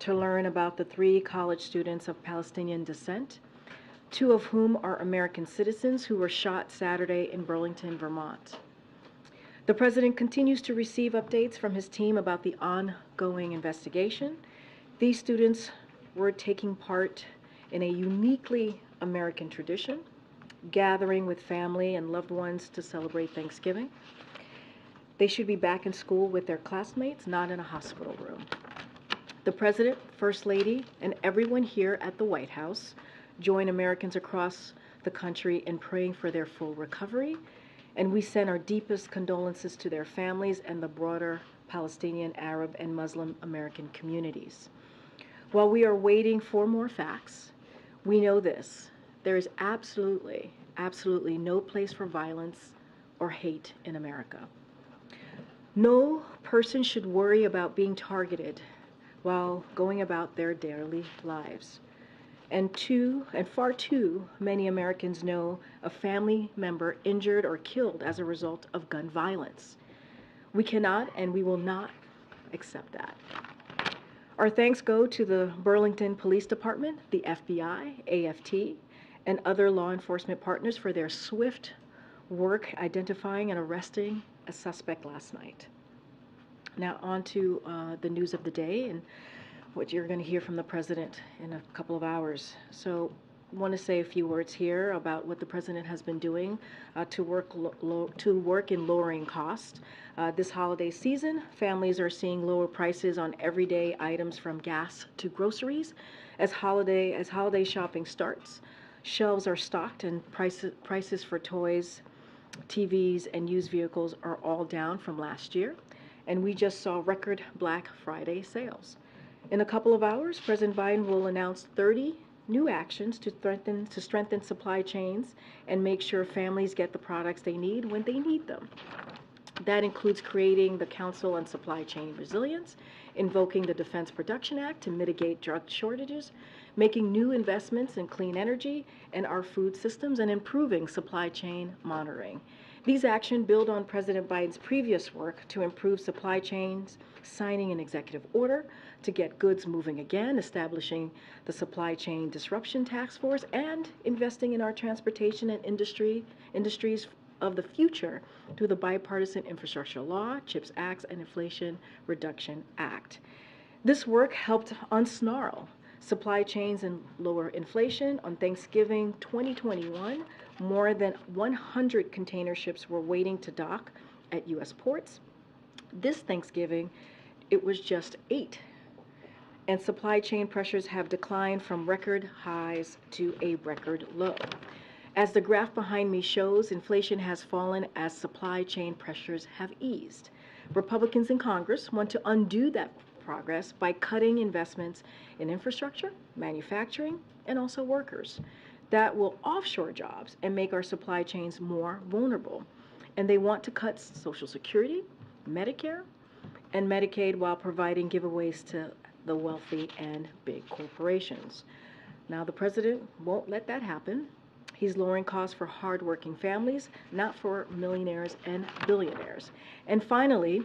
to learn about the 3 college students of Palestinian descent, 2 of whom are American citizens who were shot Saturday in Burlington, Vermont. The President continues to receive updates from his team about the ongoing investigation. These students were taking part in a uniquely American tradition, gathering with family and loved ones to celebrate Thanksgiving. They should be back in school with their classmates, not in a hospital room. The President, First Lady, and everyone here at the White House join Americans across the country in praying for their full recovery, and we send our deepest condolences to their families and the broader Palestinian, Arab, and Muslim American communities. While we are waiting for more facts, we know this: there is absolutely no place for violence or hate in America. No person should worry about being targeted while going about their daily lives. And far too many Americans know a family member injured or killed as a result of gun violence. We cannot and we will not accept that. Our thanks go to the Burlington Police Department, the FBI, AFT, and other law enforcement partners for their swift work identifying and arresting a suspect last night. Now on to the news of the day and what you're going to hear from the President in a couple of hours. So I want to say a few words here about what the President has been doing to work in lowering costs. This holiday season, families are seeing lower prices on everyday items from gas to groceries. As holiday shopping starts, shelves are stocked and prices for toys, TVs, and used vehicles are all down from last year. And we just saw record Black Friday sales. In a couple of hours, President Biden will announce 30 new actions to strengthen supply chains and make sure families get the products they need when they need them. That includes creating the Council on Supply Chain Resilience, invoking the Defense Production Act to mitigate drug shortages, making new investments in clean energy and our food systems, and improving supply chain monitoring. These actions build on President Biden's previous work to improve supply chains, signing an executive order to get goods moving again, establishing the Supply Chain Disruption Task Force, and investing in our transportation and industries of the future through the Bipartisan Infrastructure Law, CHIPS Act, and Inflation Reduction Act. This work helped unsnarl supply chains and lower inflation. On Thanksgiving 2021, more than 100 container ships were waiting to dock at U.S. ports. This Thanksgiving, it was just 8. And supply chain pressures have declined from record highs to a record low. As the graph behind me shows, inflation has fallen as supply chain pressures have eased. Republicans in Congress want to undo that progress by cutting investments in infrastructure, manufacturing, and also workers. That will offshore jobs and make our supply chains more vulnerable. And they want to cut Social Security, Medicare, and Medicaid while providing giveaways to the wealthy and big corporations. Now, the President won't let that happen. He's lowering costs for hardworking families, not for millionaires and billionaires. And finally,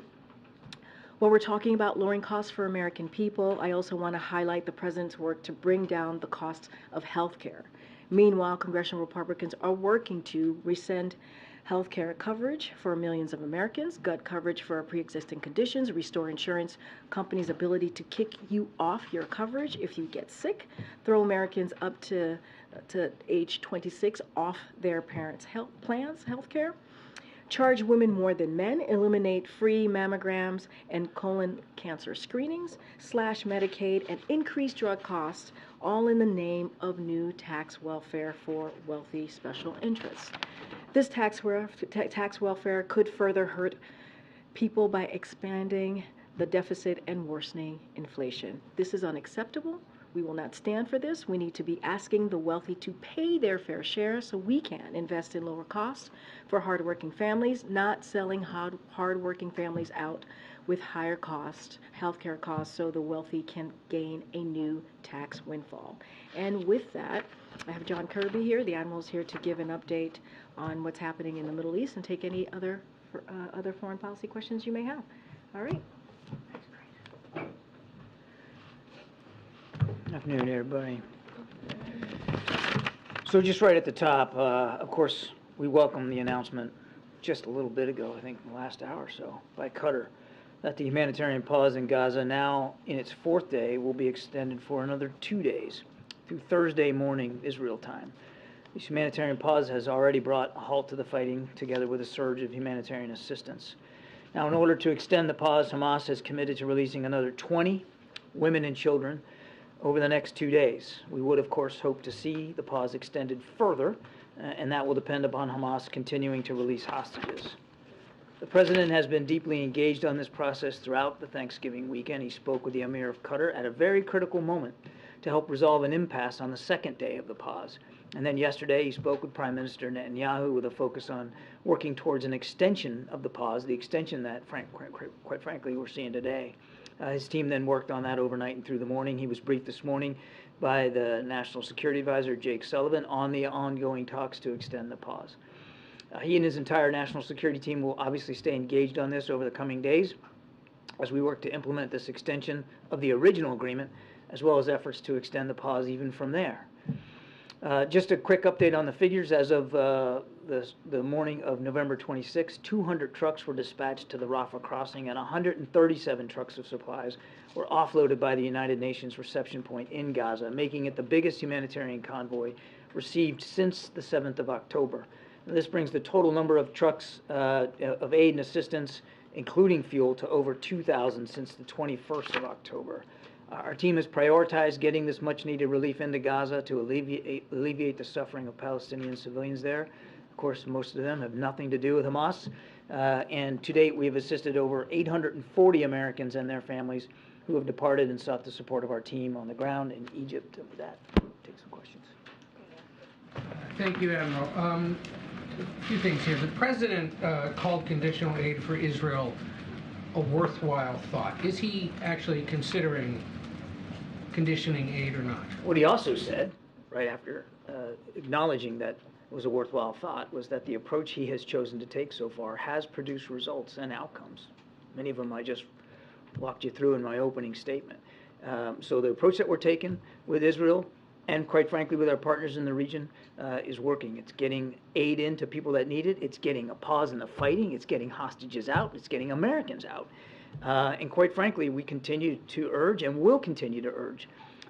while we're talking about lowering costs for American people, I also want to highlight the President's work to bring down the cost of health care. Meanwhile, congressional Republicans are working to rescind health care coverage for millions of Americans, gut coverage for pre-existing conditions, restore insurance companies' ability to kick you off your coverage if you get sick, throw Americans up to age 26 off their parents' health care, charge women more than men, eliminate free mammograms and colon cancer screenings, slash Medicaid, and increase drug costs, all in the name of new tax welfare for wealthy special interests. This tax welfare could further hurt people by expanding the deficit and worsening inflation. This is unacceptable. We will not stand for this. We need to be asking the wealthy to pay their fair share so we can invest in lower costs for hardworking families, not selling hardworking families out with higher cost healthcare costs so the wealthy can gain a new tax windfall. And with that, I have John Kirby here. The Admiral's here to give an update on what's happening in the Middle East and take any other foreign policy questions you may have. All right. Good afternoon, everybody. So just right at the top, of course, we welcome the announcement just a little bit ago, I think the last hour or so, by Qatar, that the humanitarian pause in Gaza, now in its fourth day, will be extended for another 2 days through Thursday morning Israel time. This humanitarian pause has already brought a halt to the fighting, together with a surge of humanitarian assistance. Now, in order to extend the pause, Hamas has committed to releasing another 20 women and children over the next 2 days. We would, of course, hope to see the pause extended further, and that will depend upon Hamas continuing to release hostages. The president has been deeply engaged on this process throughout the Thanksgiving weekend. He spoke with the Emir of Qatar at a very critical moment to help resolve an impasse on the second day of the pause. And then yesterday, he spoke with Prime Minister Netanyahu with a focus on working towards an extension of the pause, the extension that, quite frankly, we're seeing today. His team then worked on that overnight and through the morning. He was briefed this morning by the National Security Advisor, Jake Sullivan, on the ongoing talks to extend the pause. He and his entire national security team will obviously stay engaged on this over the coming days as we work to implement this extension of the original agreement, as well as efforts to extend the pause even from there. Just a quick update on the figures. As of the morning of November 26, 200 trucks were dispatched to the Rafah crossing, and 137 trucks of supplies were offloaded by the United Nations reception point in Gaza, making it the biggest humanitarian convoy received since the 7th of October. And this brings the total number of trucks of aid and assistance, including fuel, to over 2,000 since the 21st of October. Our team has prioritized getting this much-needed relief into Gaza to alleviate the suffering of Palestinian civilians there. Of course, most of them have nothing to do with Hamas. And to date, we have assisted over 840 Americans and their families who have departed and sought the support of our team on the ground in Egypt. And with that, take some questions. Thank you, Admiral. A few things here. The president called conditional aid for Israel a worthwhile thought. Is he actually considering conditioning aid or not? What he also said, right after acknowledging that it was a worthwhile thought, was that the approach he has chosen to take so far has produced results and outcomes. Many of them I just walked you through in my opening statement. So the approach that we're taking with Israel, and quite frankly with our partners in the region, is working. It's getting aid into people that need it. It's getting a pause in the fighting. It's getting hostages out. It's getting Americans out. And quite frankly, we continue to urge and will continue to urge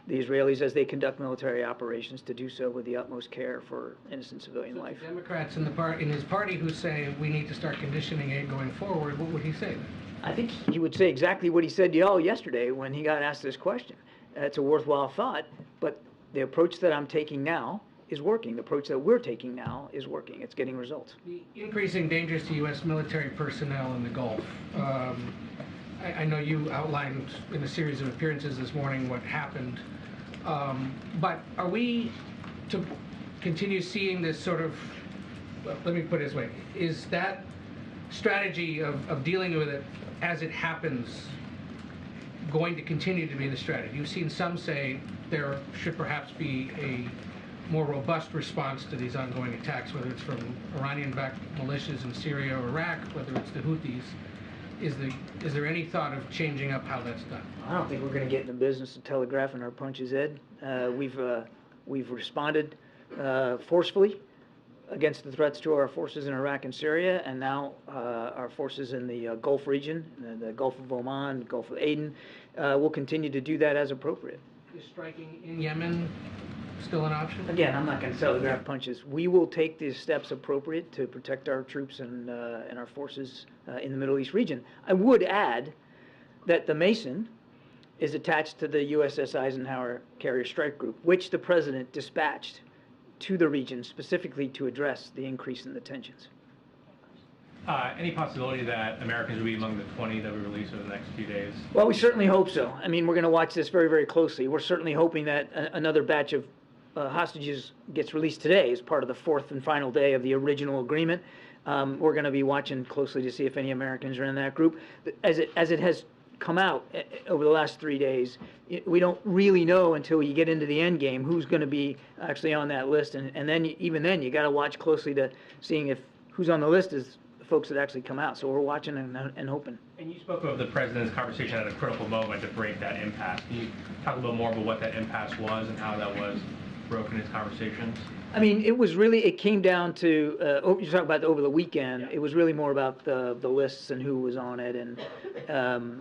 the Israelis as they conduct military operations to do so with the utmost care for innocent civilian life. The Democrats in his party who say we need to start conditioning aid going forward, what would he say then? I think he would say exactly what he said to y'all yesterday when he got asked this question. It's a worthwhile thought, but the approach that I'm taking now is working. The approach that we're taking now is working. It's getting results. The increasing dangers to U.S. military personnel in the Gulf. I know you outlined in a series of appearances this morning what happened, but are we to continue seeing this sort of, well, let me put it this way, is that strategy of dealing with it as it happens going to continue to be the strategy? You've seen some say there should perhaps be a more robust response to these ongoing attacks, whether it's from Iranian-backed militias in Syria or Iraq, whether it's the Houthis. Is there any thought of changing up how that's done? I don't think we're going to get in the business of telegraphing our punches, Ed. We've responded forcefully against the threats to our forces in Iraq and Syria, and now our forces in the Gulf region, the Gulf of Oman, Gulf of Aden, will continue to do that as appropriate. Is striking in Yemen still an option? Again, I'm not going to telegraph punches. We will take the steps appropriate to protect our troops and our forces in the Middle East region. I would add that the Mason is attached to the USS Eisenhower Carrier Strike Group, which the president dispatched to the region specifically to address the increase in the tensions. Any possibility that Americans will be among the 20 that we release over the next few days? Well, we certainly hope so. I mean, we're going to watch this very, very closely. We're certainly hoping that another batch of hostages gets released today as part of the fourth and final day of the original agreement. We're going to be watching closely to see if any Americans are in that group. As it has come out over the last 3 days, we don't really know until you get into the end game who's going to be actually on that list. And then even then, you got to watch closely to seeing if who's on the list is folks that actually come out. So we're watching and hoping. And you spoke of the president's conversation at a critical moment to break that impasse. Can you talk a little more about what that impasse was and how that was broken in his conversations? I mean, it came down to, you're talking about over the weekend. Yeah. It was really more about the lists and who was on it. And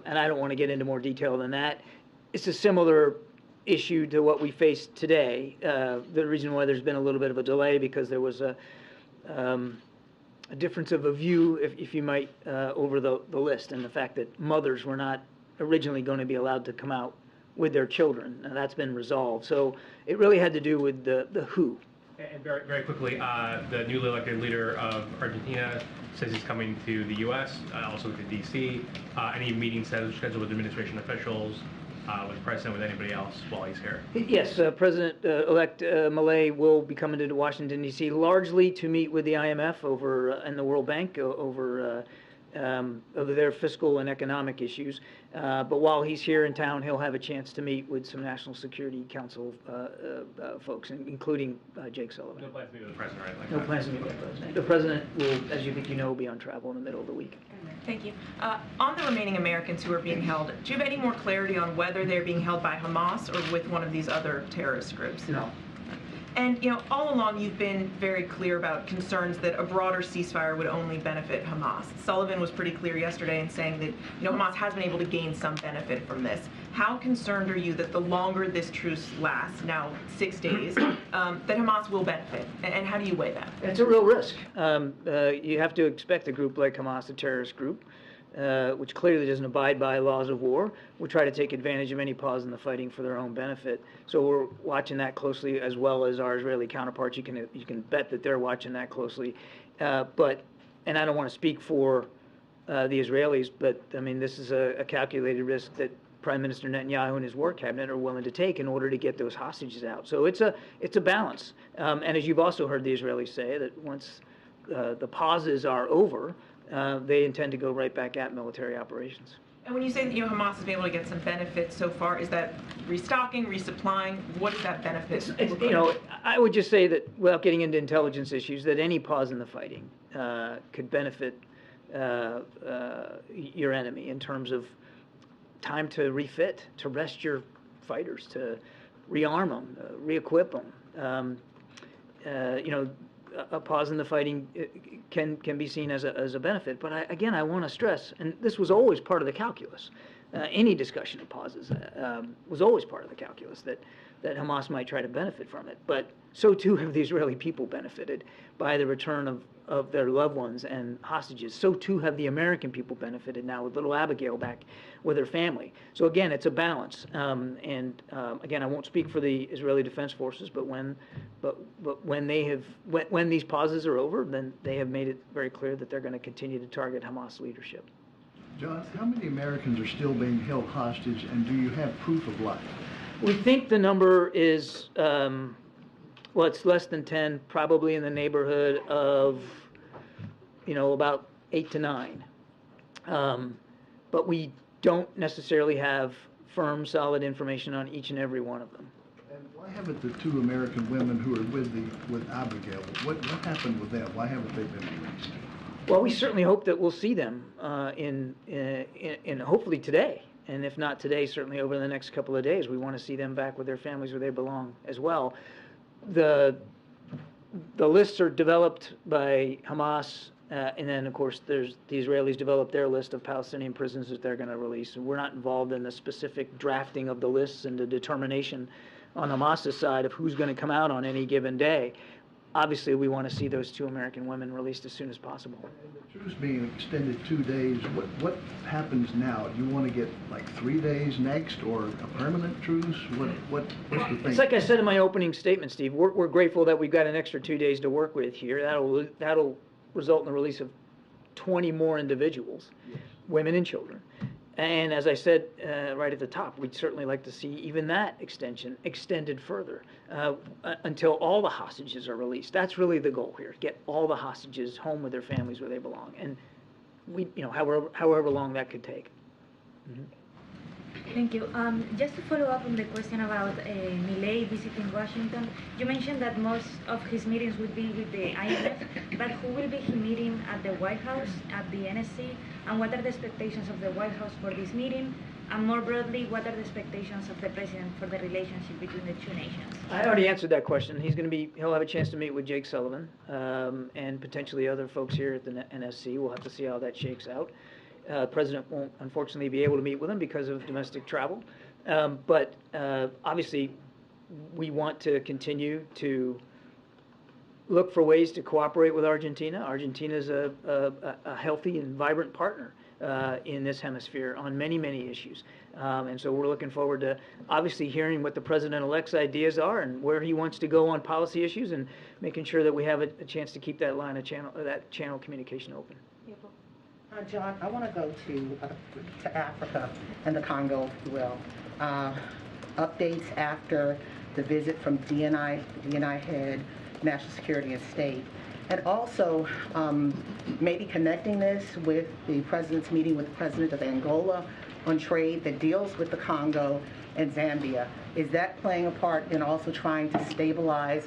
I don't want to get into more detail than that. It's a similar issue to what we faced today. The reason why there's been a little bit of a delay because there was a difference of a view, if you might, over the list, and the fact that mothers were not originally going to be allowed to come out with their children. And that's been resolved. So it really had to do with the who. And very, very quickly, the newly elected leader of Argentina says he's coming to the U.S., also to D.C. Any meetings scheduled with administration officials, with the president, with anybody else while he's here? Yes, President-elect Milei will be coming to Washington, D.C., largely to meet with the IMF and the World Bank over their fiscal and economic issues. But while he's here in town, he'll have a chance to meet with some National Security Council folks, including Jake Sullivan. No plans to meet with the president, right? Like No that. plans to meet with the president. The president will, as you think you know, be on travel in the middle of the week. Thank you. On the remaining Americans who are being held, do you have any more clarity on whether they're being held by Hamas or with one of these other terrorist groups? No. And, all along you've been very clear about concerns that a broader ceasefire would only benefit Hamas. Sullivan was pretty clear yesterday in saying that, Hamas has been able to gain some benefit from this. How concerned are you that the longer this truce lasts, now 6 days, that Hamas will benefit? And how do you weigh that? It's a real risk. You have to expect a group like Hamas, a terrorist group, which clearly doesn't abide by laws of war, will try to take advantage of any pause in the fighting for their own benefit. So we're watching that closely, as well as our Israeli counterparts. You can bet that they're watching that closely. And I don't want to speak for the Israelis, but I mean this is a calculated risk that Prime Minister Netanyahu and his war cabinet are willing to take in order to get those hostages out. So it's a balance. And as you've also heard the Israelis say, that once the pauses are over, they intend to go right back at military operations. And when you say that Hamas has been able to get some benefit so far, is that restocking, resupplying? What does that benefit look like? I would just say that, without getting into intelligence issues, that any pause in the fighting could benefit your enemy in terms of time to refit, to rest your fighters, to rearm them, re-equip them. A pause in the fighting can be seen as a benefit. But I want to stress, and this was always part of the calculus. Any discussion of pauses was always part of the calculus that Hamas might try to benefit from it. But so too have the Israeli people benefited by the return of their loved ones and hostages. So too have the American people benefited now with little Abigail back with her family. So again, it's a balance. Again, I won't speak for the Israeli Defense Forces, but when these pauses are over, then they have made it very clear that they're going to continue to target Hamas leadership. John, how many Americans are still being held hostage, and do you have proof of life? We think the number is, it's less than 10, probably in the neighborhood of, about 8 to 9. But we don't necessarily have firm, solid information on each and every one of them. And why haven't the 2 American women who are with Abigail, what happened with them? Why haven't they been released? Well, we certainly hope that we'll see them in hopefully today. And if not today, certainly over the next couple of days. We want to see them back with their families where they belong as well. The lists are developed by Hamas, and then, of course, the Israelis develop their list of Palestinian prisoners that they're going to release. And we're not involved in the specific drafting of the lists and the determination on Hamas's side of who's going to come out on any given day. Obviously, we want to see those 2 American women released as soon as possible. And the truce being extended 2 days, what happens now? Do you want to get like 3 days next, or a permanent truce? What's the thing? It's like I said in my opening statement, Steve. We're grateful that we've got an extra 2 days to work with here. That'll result in the release of 20 more individuals, yes, women and children. And as I said right at the top, we'd certainly like to see even that extension extended further until all the hostages are released. That's really the goal here: get all the hostages home with their families where they belong, and however long that could take. Mm-hmm. Thank you. Just to follow up on the question about Milei visiting Washington, you mentioned that most of his meetings would be with the IMF, but who will be he meeting at the White House, at the NSC, and what are the expectations of the White House for this meeting? And more broadly, what are the expectations of the president for the relationship between the two nations? I already answered that question. He'll have a chance to meet with Jake Sullivan and potentially other folks here at the NSC. We'll have to see how that shakes out. President won't unfortunately be able to meet with him because of domestic travel. But obviously, we want to continue to look for ways to cooperate with Argentina. Argentina is a healthy and vibrant partner in this hemisphere on many, many issues. And so we're looking forward to obviously hearing what the president-elect's ideas are and where he wants to go on policy issues, and making sure that we have a chance to keep that channel communication open. John, I want to go to Africa and the Congo, if you will. Updates after the visit from DNI head, National Security and State, and also maybe connecting this with the president's meeting with the president of Angola on trade that deals with the Congo and Zambia. Is that playing a part in also trying to stabilize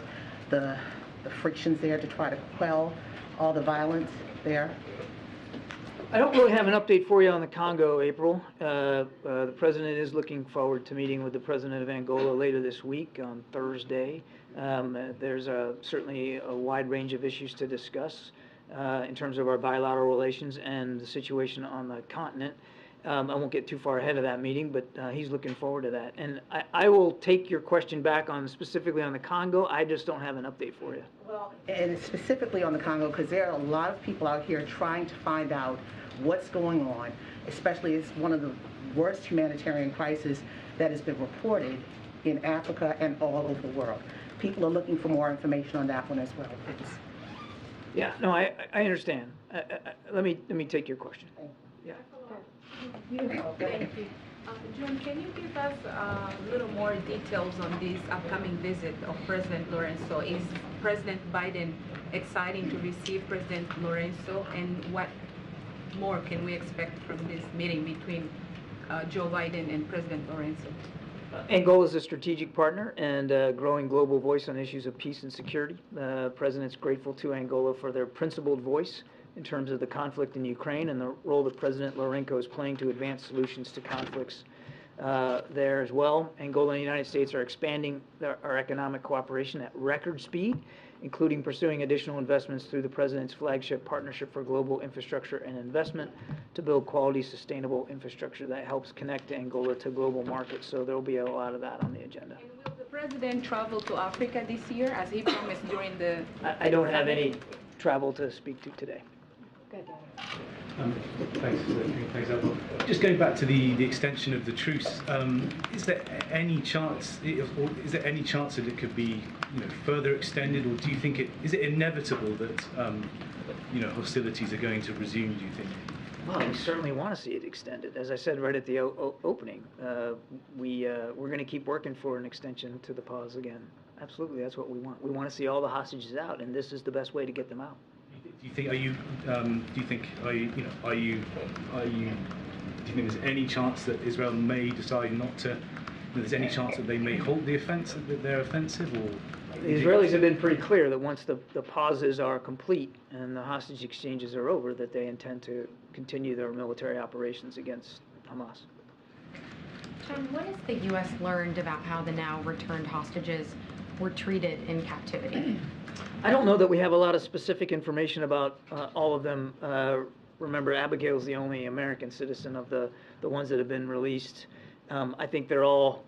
the frictions there, to try to quell all the violence there? I don't really have an update for you on the Congo, April. The president is looking forward to meeting with the president of Angola later this week on Thursday. There's certainly a wide range of issues to discuss in terms of our bilateral relations and the situation on the continent. I won't get too far ahead of that meeting, but he's looking forward to that. And I will take your question back on specifically on the Congo. I just don't have an update for you. Well, and specifically on the Congo, because there are a lot of people out here trying to find out what's going on, especially it's one of the worst humanitarian crises that has been reported in Africa and all over the world. People are looking for more information on that one as well, please. Yeah, no, I understand. Let me take your question. Yeah. Thank you. John, can you give us a little more details on this upcoming visit of President Lorenzo? Is President Biden excited to receive President Lorenzo, and what more can we expect from this meeting between Joe Biden and President Lorenzo? Angola is a strategic partner and a growing global voice on issues of peace and security. The President's grateful to Angola for their principled voice in terms of the conflict in Ukraine and the role that President Lorenzo is playing to advance solutions to conflicts there as well. Angola and the United States are expanding our economic cooperation at record speed, including pursuing additional investments through the President's flagship Partnership for Global Infrastructure and Investment to build quality, sustainable infrastructure that helps connect Angola to global markets. So there will be a lot of that on the agenda. And will the President travel to Africa this year, as he promised during the... I don't have any travel to speak to today. Thanks, Alvaro. Just going back to the extension of the truce, is there any chance, that it could be, further extended, or do you think is it inevitable that, hostilities are going to resume? Do you think? Well, we certainly want to see it extended. As I said right at the opening, we're going to keep working for an extension to the pause again. Absolutely, that's what we want. We want to see all the hostages out, and this is the best way to get them out. Do you think there's any chance that Israel may decide not to? There's any chance that they may halt the offensive, that they're offensive, or? The Israelis have been pretty clear that once the pauses are complete and the hostage exchanges are over, that they intend to continue their military operations against Hamas. John, what has the U.S. learned about how the now returned hostages were treated in captivity? I don't know that we have a lot of specific information about all of them. Remember, Abigail's the only American citizen of the ones that have been released. I think they're all,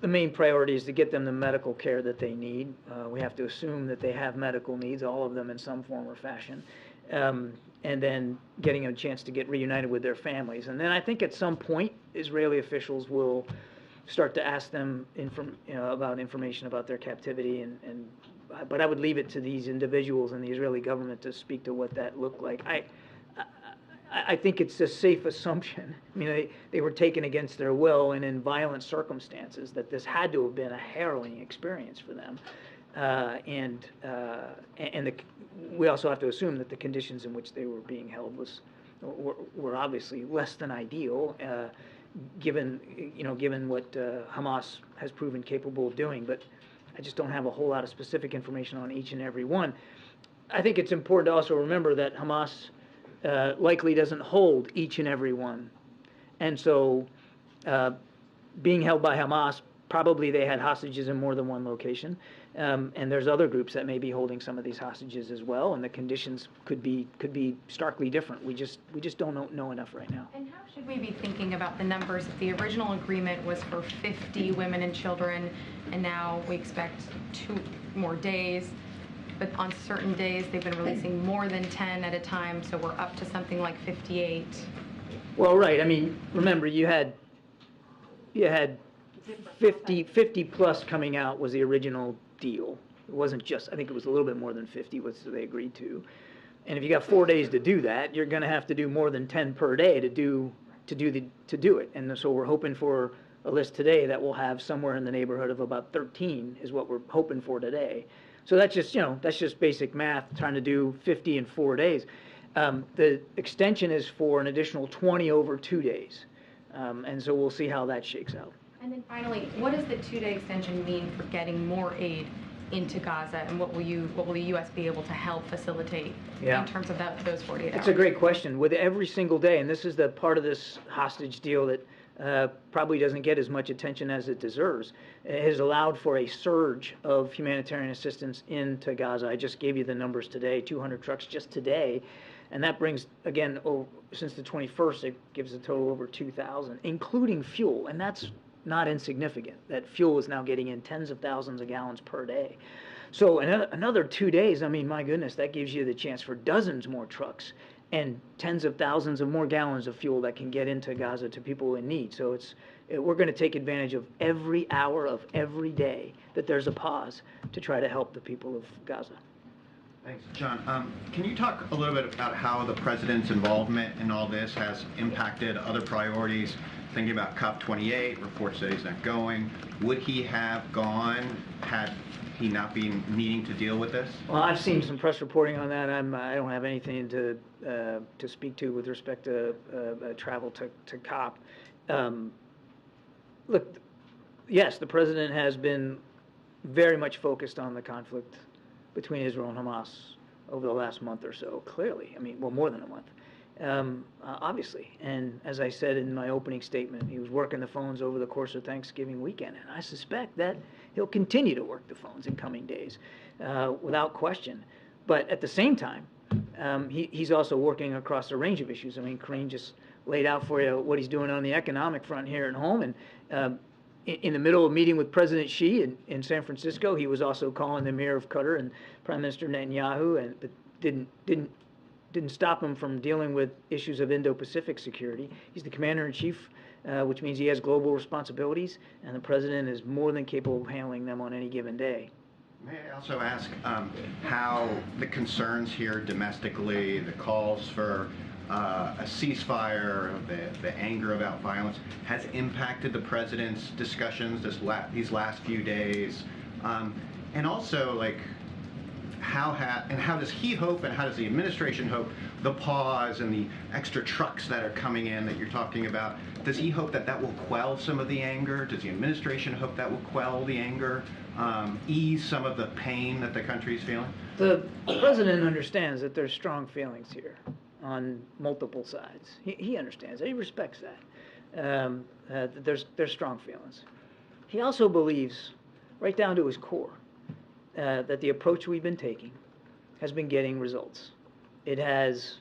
the main priority is to get them the medical care that they need. We have to assume that they have medical needs, all of them in some form or fashion. And then getting a chance to get reunited with their families. And then I think at some point, Israeli officials will start to ask them about information about their captivity, but I would leave it to these individuals and the Israeli government to speak to what that looked like. I think it's a safe assumption. I mean, they were taken against their will and in violent circumstances, that this had to have been a harrowing experience for them. We also have to assume that the conditions in which they were being held were obviously less than ideal, given what Hamas has proven capable of doing. But I just don't have a whole lot of specific information on each and every one. I think it's important to also remember that Hamas likely doesn't hold each and every one. And so being held by Hamas, probably they had hostages in more than one location. And there's other groups that may be holding some of these hostages as well, and the conditions could be starkly different. We just don't know enough right now. And how should we be thinking about the numbers? If the original agreement was for 50 women and children, and now we expect 2 more days, but on certain days they've been releasing more than 10 at a time, so we're up to something like 58. Well, right. I mean, remember you had 50 plus coming out was the original deal. It wasn't just, I think it was a little bit more than 50 was they agreed to. And if you got 4 days to do that, you're going to have to do more than 10 per day to do it. And so we're hoping for a list today that will have somewhere in the neighborhood of about 13 is what we're hoping for today. So that's just basic math, trying to do 50 in 4 days. The extension is for an additional 20 over 2 days. And so we'll see how that shakes out. And then finally, what does the 2-day extension mean for getting more aid into Gaza, and what will the U.S. be able to help facilitate in terms of those 48 hours? It's a great question. With every single day, and this is the part of this hostage deal that probably doesn't get as much attention as it deserves, it has allowed for a surge of humanitarian assistance into Gaza. I just gave you the numbers today, 200 trucks just today. And that brings, again, since the 21st, it gives a total over 2,000, including fuel. And that's not insignificant. That fuel is now getting in tens of thousands of gallons per day. So another 2 days, I mean, my goodness, that gives you the chance for dozens more trucks and tens of thousands of more gallons of fuel that can get into Gaza to people in need. So we're going to take advantage of every hour of every day that there's a pause to try to help the people of Gaza. Thanks, John. Can you talk a little bit about how the president's involvement in all this has impacted other priorities? Thinking about COP28, reports that he's not going. Would he have gone had he not been needing to deal with this? Well, I've seen some press reporting on that. I don't have anything to speak to with respect to travel to COP. Look, yes, the president has been very much focused on the conflict between Israel and Hamas over the last month or so, clearly. I mean, well, more than a month, obviously. And as I said in my opening statement, he was working the phones over the course of Thanksgiving weekend, and I suspect that he'll continue to work the phones in coming days, without question. But at the same time, he's also working across a range of issues. I mean, Karine just laid out for you what he's doing on the economic front here at home, and in the middle of meeting with President Xi in San Francisco, he was also calling the Emir of Qatar and Prime Minister Netanyahu, but didn't stop him from dealing with issues of Indo-Pacific security. He's the commander-in-chief, which means he has global responsibilities, and the president is more than capable of handling them on any given day. May I also ask how the concerns here domestically, the calls for a ceasefire, the anger about violence, has impacted the president's discussions these last few days, and also how does he hope and how does the administration hope the pause and the extra trucks that are coming in that you're talking about, does he hope that will quell some of the anger? Does the administration hope that will quell the anger, ease some of the pain that the country is feeling? The president understands that there's strong feelings here on multiple sides. He understands that. He respects that. There's strong feelings. He also believes, right down to his core, that the approach we've been taking has been getting results. It has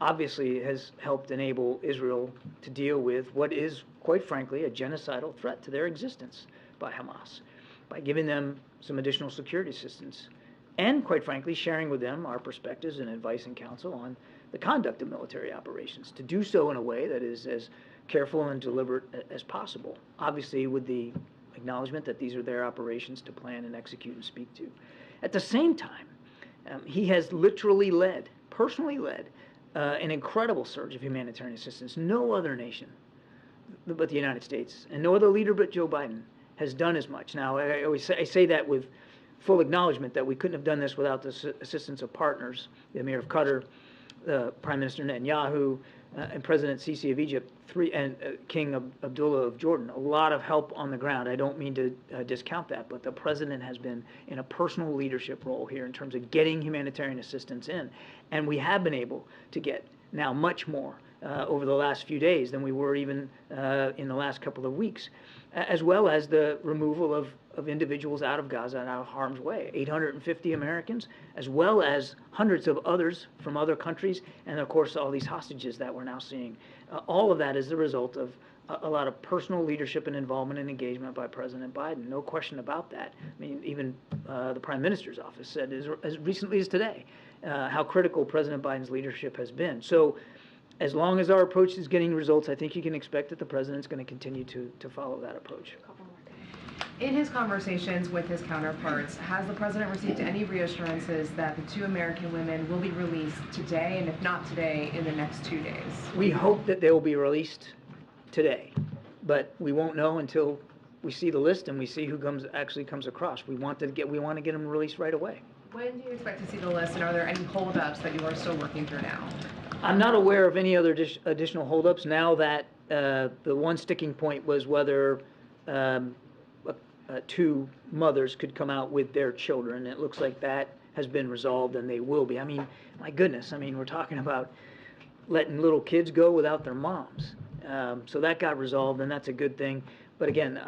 helped enable Israel to deal with what is, quite frankly, a genocidal threat to their existence by Hamas, by giving them some additional security assistance, and, quite frankly, sharing with them our perspectives and advice and counsel on the conduct of military operations, to do so in a way that is as careful and deliberate as possible, obviously with the acknowledgement that these are their operations to plan and execute and speak to. At the same time, he has literally personally led, an incredible surge of humanitarian assistance. No other nation but the United States, and no other leader but Joe Biden, has done as much. Now, I say that with full acknowledgement that we couldn't have done this without the assistance of partners, the Emir of Qatar, Prime Minister Netanyahu, and President Sisi of Egypt, and King Abdullah of Jordan, a lot of help on the ground. I don't mean to discount that, but the president has been in a personal leadership role here in terms of getting humanitarian assistance in. And we have been able to get now much more over the last few days than we were even in the last couple of weeks, as well as the removal of individuals out of Gaza and out of harm's way. 850 Americans, as well as hundreds of others from other countries, and of course all these hostages that we're now seeing. All of that is the result of a lot of personal leadership and involvement and engagement by President Biden. No question about that. I mean, even the Prime Minister's office said as recently as today how critical President Biden's leadership has been. So as long as our approach is getting results, I think you can expect that the president's going to continue to follow that approach. In his conversations with his counterparts, has the president received any reassurances that the 2 American women will be released today, and if not today, in the next 2 days? We hope that they will be released today, but we won't know until we see the list and we see who actually comes across. We want to get them released right away. When do you expect to see the list, and are there any holdups that you are still working through now? I'm not aware of any other additional holdups now that the one sticking point was whether 2 mothers could come out with their children. It looks like that has been resolved, and they will be. I mean, my goodness, I mean, we're talking about letting little kids go without their moms. So that got resolved, and that's a good thing. But again,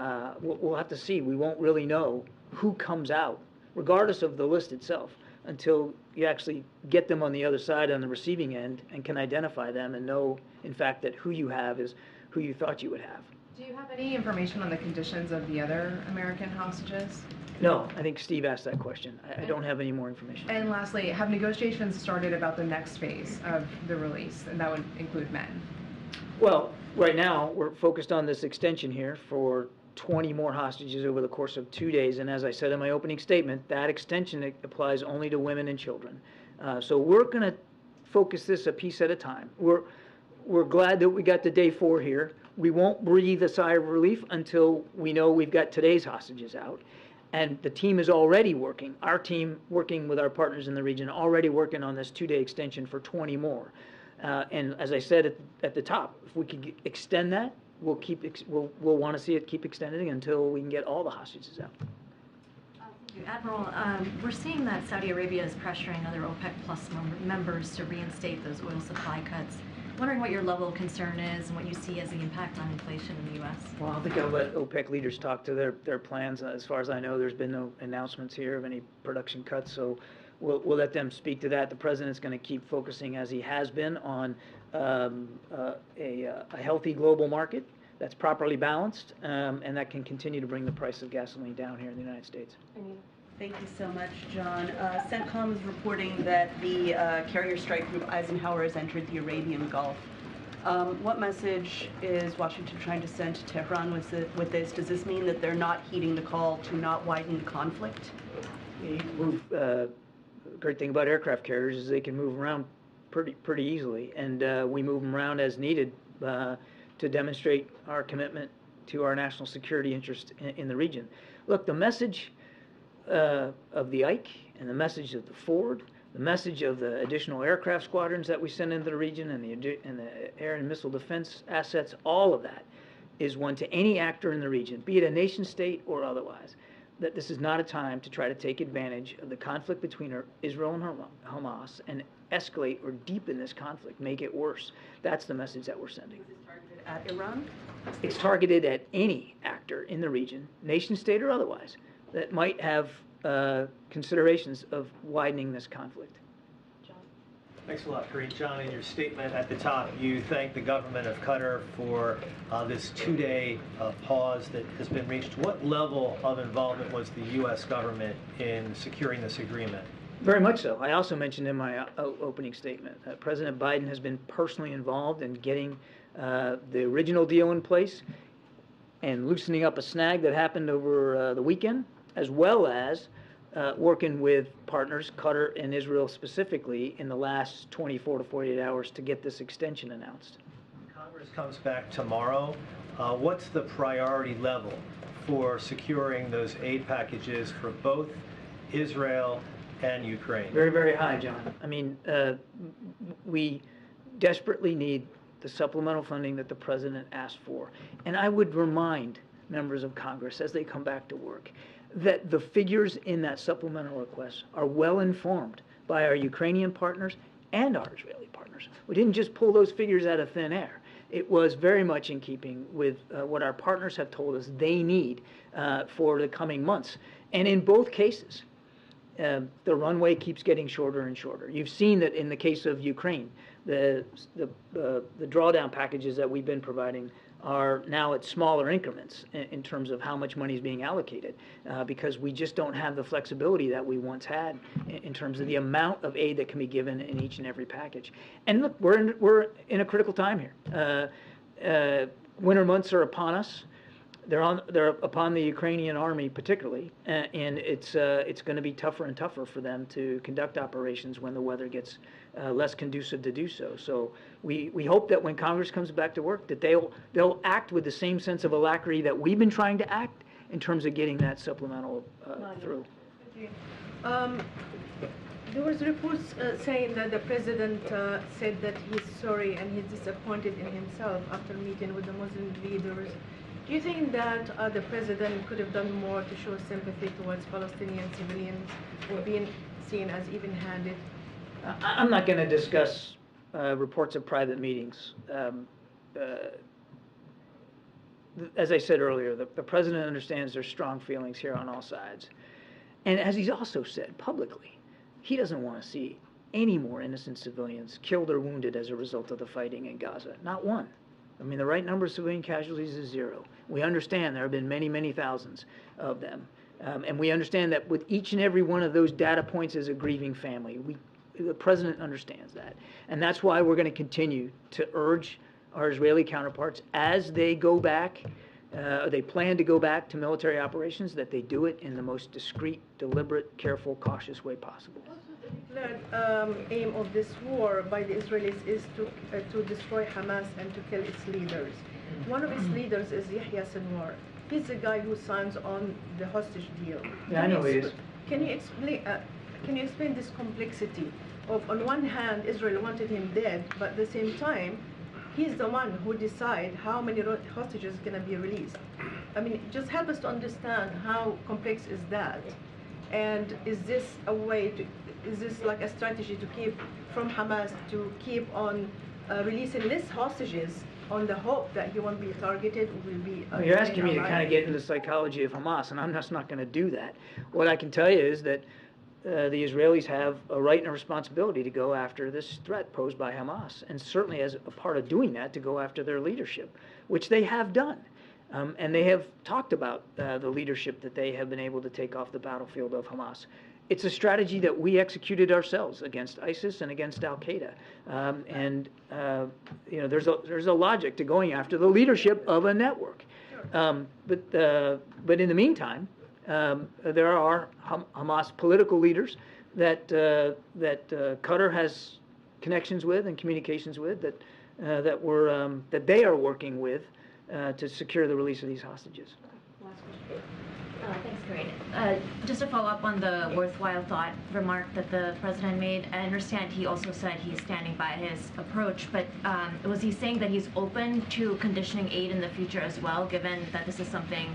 we'll have to see. We won't really know who comes out, regardless of the list itself, until you actually get them on the other side, on the receiving end, and can identify them and know, in fact, that who you have is who you thought you would have. Do you have any information on the conditions of the other American hostages? No, I think Steve asked that question. I don't have any more information. And lastly, have negotiations started about the next phase of the release, and that would include men? Well, right now, we're focused on this extension here for 20 more hostages over the course of 2 days. And as I said in my opening statement, that extension applies only to women and children. So we're going to focus this a piece at a time. We're glad that we got to day 4 here. We won't breathe a sigh of relief until we know we've got today's hostages out. And the team is already working, our team working with our partners in the region, already working on this 2-day extension for 20 more. And as I said at the top, if we could extend that, we'll want to see it keep extending until we can get all the hostages out. Admiral, we're seeing that Saudi Arabia is pressuring other OPEC Plus members to reinstate those oil supply cuts. Wondering what your level of concern is and what you see as the impact on inflation in the U.S. Well, I think I'll let OPEC leaders talk to their plans. As far as I know, there's been no announcements here of any production cuts, so we'll let them speak to that. The president's going to keep focusing, as he has been, on a healthy global market that's properly balanced, and that can continue to bring the price of gasoline down here in the United States. Thank you so much, John. CENTCOM is reporting that the carrier strike group Eisenhower has entered the Arabian Gulf. What message is Washington trying to send to Tehran with this? Does this mean that they're not heeding the call to not widen the conflict? The great thing about aircraft carriers is they can move around pretty easily, and we move them around as needed to demonstrate our commitment to our national security interest in the region. Look, the message of the Ike and the message of the Ford, the message of the additional aircraft squadrons that we send into the region and the air and missile defense assets, all of that is one to any actor in the region, be it a nation state or otherwise, that this is not a time to try to take advantage of the conflict between Israel and Hamas and escalate or deepen this conflict, make it worse. That's the message that we're sending. Is it targeted at Iran? It's targeted at any actor in the region, nation state or otherwise, that might have considerations of widening this conflict. Thanks a lot, Karine. John, in your statement at the top, you thanked the government of Qatar for this 2-day pause that has been reached. What level of involvement was the U.S. government in securing this agreement? Very much so. I also mentioned in my opening statement that President Biden has been personally involved in getting the original deal in place and loosening up a snag that happened over the weekend, as well as working with partners, Qatar and Israel specifically, in the last 24 to 48 hours to get this extension announced. Congress comes back tomorrow. What's the priority level for securing those aid packages for both Israel and Ukraine? Very, very high, John. I mean, we desperately need the supplemental funding that the president asked for. And I would remind members of Congress as they come back to work that the figures in that supplemental request are well informed by our Ukrainian partners and our Israeli partners. We didn't just pull those figures out of thin air. It was very much in keeping with what our partners have told us they need for the coming months. And in both cases, the runway keeps getting shorter and shorter. You've seen that in the case of Ukraine, the drawdown packages that we've been providing are now at smaller increments in terms of how much money is being allocated, because we just don't have the flexibility that we once had in terms of the amount of aid that can be given in each and every package. And look, we're in a critical time here. Winter months are upon us. They're upon the Ukrainian army particularly, and it's going to be tougher and tougher for them to conduct operations when the weather gets less conducive to do so. So we hope that when Congress comes back to work, that they'll act with the same sense of alacrity that we've been trying to act in terms of getting that supplemental through. There was reports saying that the president said that he's sorry and he's disappointed in himself after meeting with the Muslim leaders. Do you think that the president could have done more to show sympathy towards Palestinian civilians or being seen as even-handed? I'm not going to discuss reports of private meetings. As I said earlier, the president understands there's strong feelings here on all sides. And as he's also said publicly, he doesn't want to see any more innocent civilians killed or wounded as a result of the fighting in Gaza. Not one. I mean, the right number of civilian casualties is 0. We understand there have been many, many thousands of them. And we understand that with each and every one of those data points is a grieving family. The president understands that. And that's why we're going to continue to urge our Israeli counterparts as they go back, they plan to go back to military operations, that they do it in the most discreet, deliberate, careful, cautious way possible. The declared aim of this war by the Israelis is to destroy Hamas and to kill its leaders. One of its leaders is Yahya Sinwar. He's the guy who signs on the hostage deal. Yeah, I know he is. Can you explain this complexity of, on one hand, Israel wanted him dead, but at the same time, he's the one who decides how many hostages are going to be released. I mean, just help us to understand how complex is that, and is this a way to? Is this like a strategy to keep from Hamas to keep on releasing less hostages on the hope that he won't be targeted or will be... You're asking me to kind of get into the psychology of Hamas, and I'm just not going to do that. What I can tell you is that the Israelis have a right and a responsibility to go after this threat posed by Hamas, and certainly as a part of doing that, to go after their leadership, which they have done. And they have talked about the leadership that they have been able to take off the battlefield of Hamas. It's a strategy that we executed ourselves against ISIS and against Al-Qaeda. There's a logic to going after the leadership of a network. But in the meantime, there are Hamas political leaders that Qatar has connections with and communications with that they are working with to secure the release of these hostages. Thanks, Karine. Just to follow up on the worthwhile thought remark that the president made, I understand he also said he's standing by his approach, but was he saying that he's open to conditioning aid in the future as well, given that this is something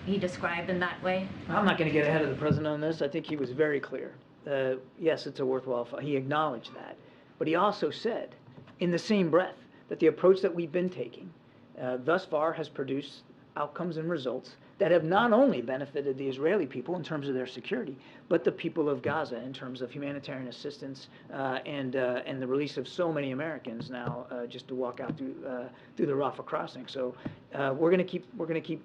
he described in that way? I'm not going to get ahead of the president on this. I think he was very clear. Yes, it's a worthwhile thought. He acknowledged that. But he also said, in the same breath, that the approach that we've been taking thus far has produced outcomes and results that have not only benefited the Israeli people in terms of their security, but the people of Gaza in terms of humanitarian assistance and the release of so many Americans now just to walk out through the Rafah crossing. So we're going to keep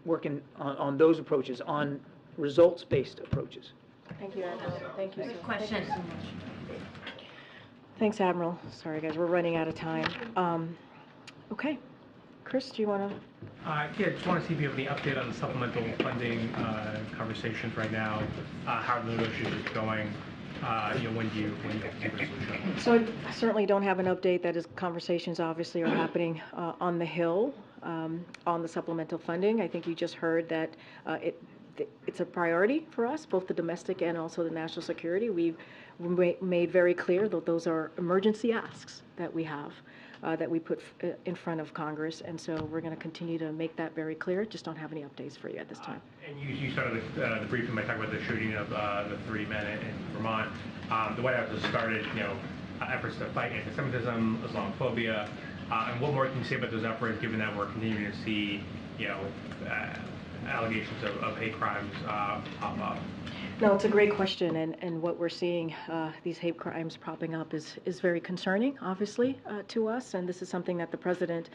working on those approaches, on results-based approaches. Thank you, Admiral. Thank you. Question. Thank you so much. Thanks, Admiral. Sorry, guys, we're running out of time. Okay. Chris, do you want to? Yeah, just want to see if you have any update on the supplemental funding conversations right now. How are the negotiations going? When do you have a resolution? So I certainly don't have an update. That is, conversations obviously are happening on the Hill on the supplemental funding. I think you just heard that it's a priority for us, both the domestic and also the national security. We've made very clear that those are emergency asks that we have. that we put in front of Congress, and so we're going to continue to make that very clear. Just don't have any updates for you at this time. And you started the briefing by talking about the shooting of the 3 men in Vermont. The White House has started, efforts to fight anti-Semitism, Islamophobia, and what more can you say about those efforts, given that we're continuing to see, allegations of hate crimes pop up? No, it's a great question, and what we're seeing, these hate crimes popping up is very concerning, obviously, to us, and this is something that the president,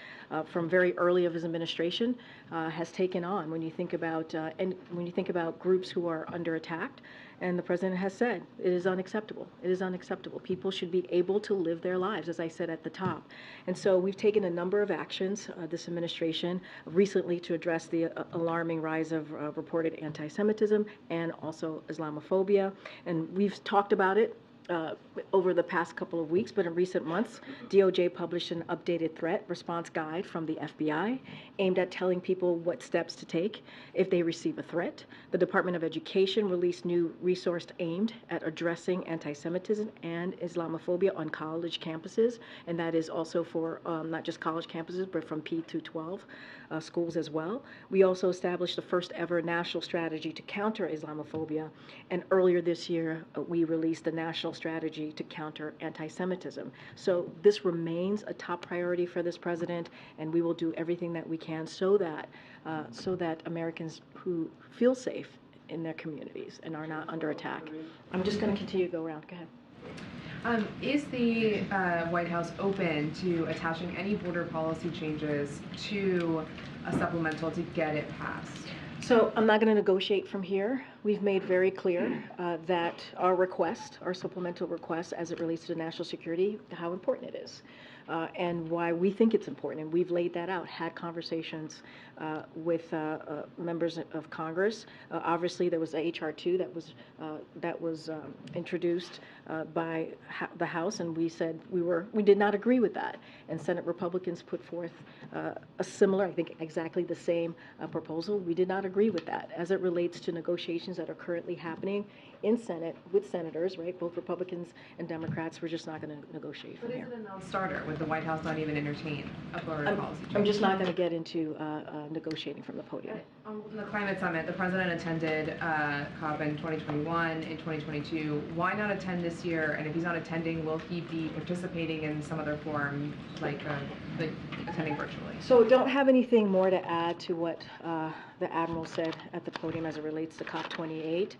from very early of his administration, has taken on. When you think about groups who are under attack, and the president has said it is unacceptable. It is unacceptable. People should be able to live their lives, as I said at the top. And so we've taken a number of actions, this administration, recently to address the alarming rise of reported anti-Semitism and also Islamophobia. And we've talked about it over the past couple of weeks, but in recent months, DOJ published an updated threat response guide from the FBI aimed at telling people what steps to take if they receive a threat. The Department of Education released new resources aimed at addressing anti-Semitism and Islamophobia on college campuses, and that is also for not just college campuses, but from P through 12 schools as well. We also established the first ever national strategy to counter Islamophobia, and earlier this year, we released the national strategy to counter anti-Semitism. So this remains a top priority for this president, and we will do everything that we can so that Americans who feel safe in their communities and are not under attack. I'm just going to continue to go around. Go ahead. Is the White House open to attaching any border policy changes to a supplemental to get it passed? So I'm not going to negotiate from here. We've made very clear that our supplemental request as it relates to national security, how important it is. And why we think it's important, and we've laid that out, had conversations with members of Congress. Obviously, there was H.R. 2 that was introduced by the House, and we said we did not agree with that. And Senate Republicans put forth a similar, I think exactly the same proposal. We did not agree with that. As it relates to negotiations that are currently happening in Senate with senators, right, both Republicans and Democrats, we're just not going to negotiate from here. But is it a non-starter? Would the White House not even entertain a border policy change? I'm just not going to get into negotiating from the podium. On the climate summit, the president attended COP in 2021, in 2022. Why not attend this year? And if he's not attending, will he be participating in some other form, like attending virtually? So don't have anything more to add to what the Admiral said at the podium as it relates to COP28.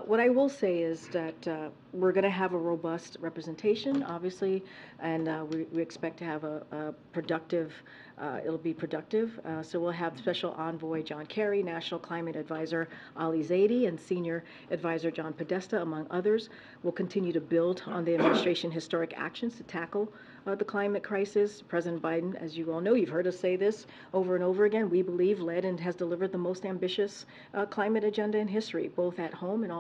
What I will say is that we're going to have a robust representation, obviously, and we expect to have a productive, it'll be productive. So we'll have Special Envoy John Kerry, National Climate Advisor Ali Zaidi, and Senior Advisor John Podesta, among others. We'll continue to build on the administration's historic actions to tackle the climate crisis. President Biden, as you all know, you've heard us say this over and over again, we believe led and has delivered the most ambitious climate agenda in history, both at home and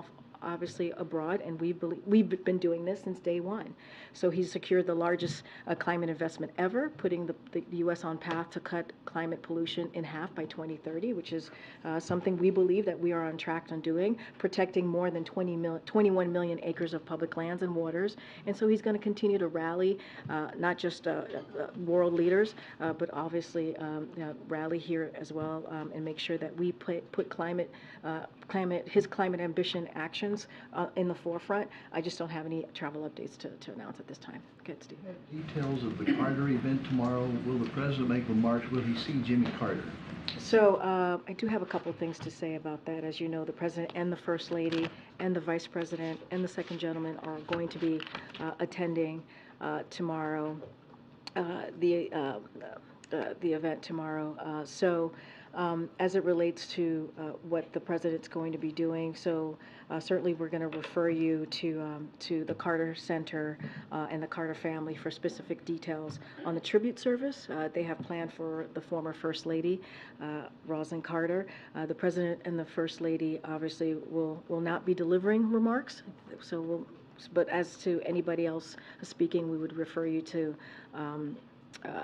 obviously abroad, and we've been doing this since day one. So he's secured the largest climate investment ever, putting the U.S. on path to cut climate pollution in half by 2030, which is something we believe that we are on track on doing, protecting more than 21 million acres of public lands and waters. And so he's going to continue to rally not just world leaders, but obviously rally here as well, and make sure that we put his climate ambition actions in the forefront. I just don't have any travel updates to announce at this time. Go ahead, Steve. Details of the Carter event tomorrow. Will the president make remarks? Will he see Jimmy Carter? So I do have a couple of things to say about that. As you know, the president and the first lady and the vice president and the second gentleman are going to be attending tomorrow, the event tomorrow. As it relates to what the president's going to be doing, so certainly we're going to refer you to the Carter Center and the Carter family for specific details on the tribute service they have planned for the former First Lady, Rosalynn Carter. The president and the First Lady obviously will not be delivering remarks, but as to anybody else speaking, we would refer you to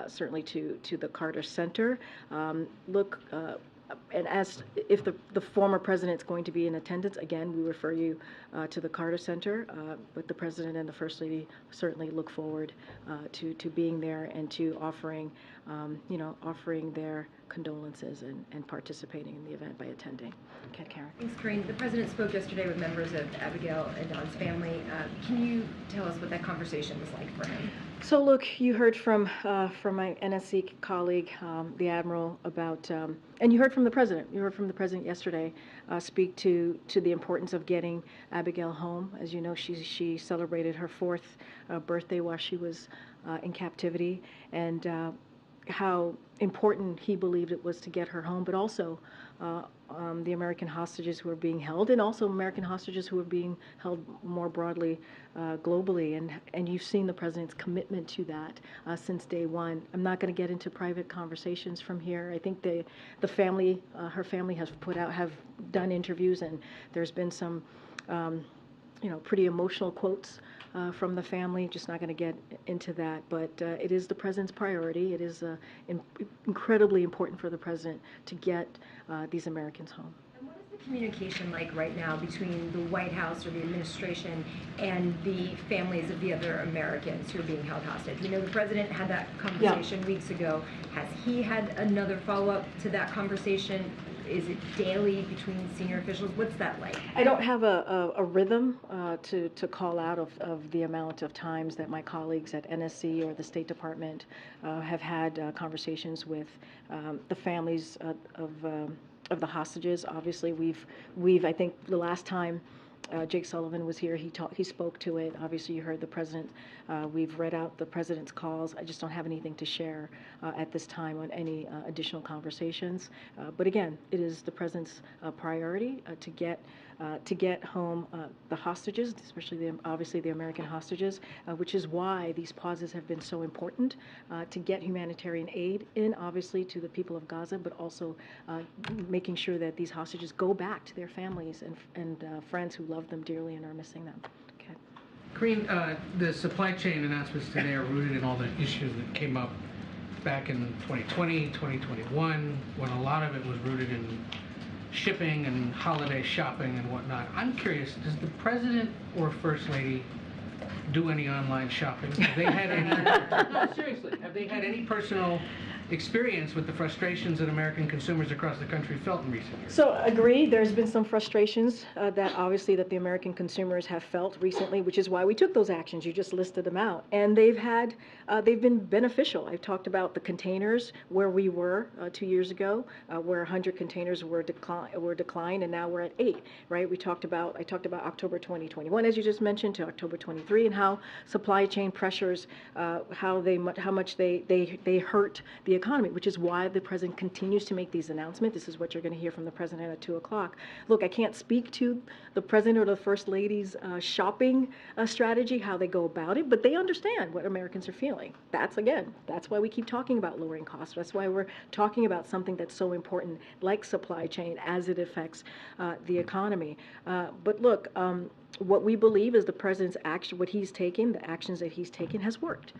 certainly to the Carter Center. and as if the former president's going to be in attendance, again, we refer you to the Carter Center, but the president and the First Lady certainly look forward to being there and to offering their condolences and participating in the event by attending. Okay, Karen. Thanks, Karine. The president spoke yesterday with members of Abigail and Don's family. Can you tell us what that conversation was like for him? So look, you heard from my NSC colleague, the Admiral, about, and you heard from the President. You heard from the President yesterday speak to the importance of getting Abigail home. As you know, she celebrated her 4th birthday while she was in captivity, and how important he believed it was to get her home, but also the American hostages who are being held, and also American hostages who are being held more broadly globally. And you've seen the president's commitment to that since day one. I'm not going to get into private conversations from here. I think the family, her family, have done interviews, and there's been some pretty emotional quotes from the family. Just not going to get into that, but it is the president's priority. It is incredibly important for the president to get these Americans home. And what is the communication like right now between the White House or the administration and the families of the other Americans who are being held hostage? We know the president had that conversation weeks ago. Has he had another follow-up to that conversation? Is it daily between senior officials? What's that like? I don't have a rhythm to call out of the amount of times that my colleagues at NSC or the State Department have had conversations with the families of the hostages. Obviously, we've I think the last time Jake Sullivan was here, he spoke to it. Obviously, you heard the president. We've read out the president's calls. I just don't have anything to share at this time on any additional conversations. But again, it is the president's priority to get home the hostages, especially obviously the American hostages, which is why these pauses have been so important to get humanitarian aid in, obviously, to the people of Gaza, but also making sure that these hostages go back to their families and friends who love them dearly and are missing them. Okay. Karine, the supply chain announcements today are rooted in all the issues that came up back in 2020, 2021, when a lot of it was rooted in shipping and holiday shopping and whatnot. I'm curious, does the president or First Lady do any online shopping? Have they had any, no, seriously, have they had any personal experience with the frustrations that American consumers across the country felt in recent years? So agree, there's been some frustrations that obviously that the American consumers have felt recently, which is why we took those actions. You just listed them out, and they've been beneficial. I've talked about the containers where we were 2 years ago, where 100 containers were declined, and now we're at 8. Right? I talked about October 2021, as you just mentioned, to October 23, and how supply chain pressures, how much they hurt the economy, which is why the president continues to make these announcements. This is what you're going to hear from the president at 2 o'clock. Look, I can't speak to the president or the First Lady's shopping strategy, how they go about it, but they understand what Americans are feeling. That's why we keep talking about lowering costs. That's why we're talking about something that's so important, like supply chain, as it affects the economy. But look, what we believe is the president's action, the actions that he's taken has worked.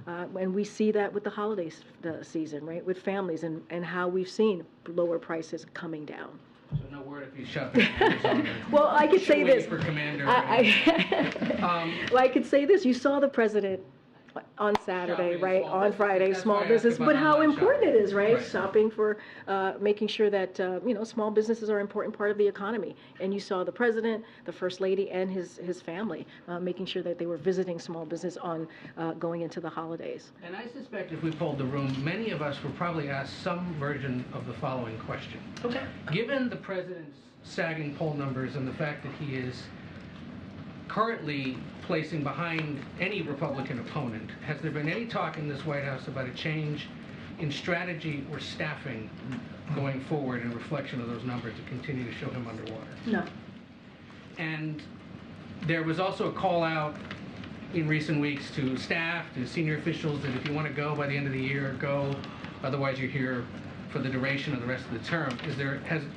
And we see that with the holiday season, right, with families and how we've seen lower prices coming down. So no word if he's shopping at Amazon. Well, I could say this. For Commander. I could say this. You saw the president on Saturday, right, on Friday, small business, but how important it is, right? Shopping for making sure that, small businesses are an important part of the economy. And you saw the president, the First Lady, and his family making sure that they were visiting small business on going into the holidays. And I suspect if we polled the room, many of us were probably asked some version of the following question. Okay. Given the president's sagging poll numbers and the fact that he is currently placing behind any Republican opponent, has there been any talk in this White House about a change in strategy or staffing going forward in reflection of those numbers to continue to show him underwater? No. And there was also a call out in recent weeks to staff, to senior officials, that if you want to go by the end of the year, go. Otherwise, you're here for the duration of the rest of the term.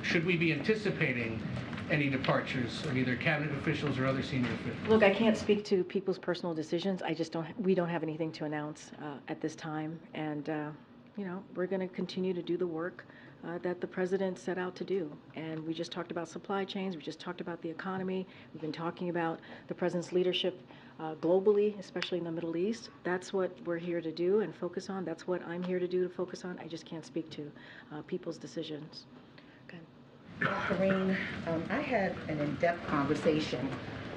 Should we be anticipating any departures of either cabinet officials or other senior officials? Look, I can't speak to people's personal decisions. We don't have anything to announce at this time, and we're going to continue to do the work that the president set out to do. And we just talked about supply chains, we just talked about the economy, we've been talking about the president's leadership globally, especially in the Middle East. That's what we're here to do and focus on. That's what I'm here to do, to focus on. I just can't speak to people's decisions. Karine, I had an in-depth conversation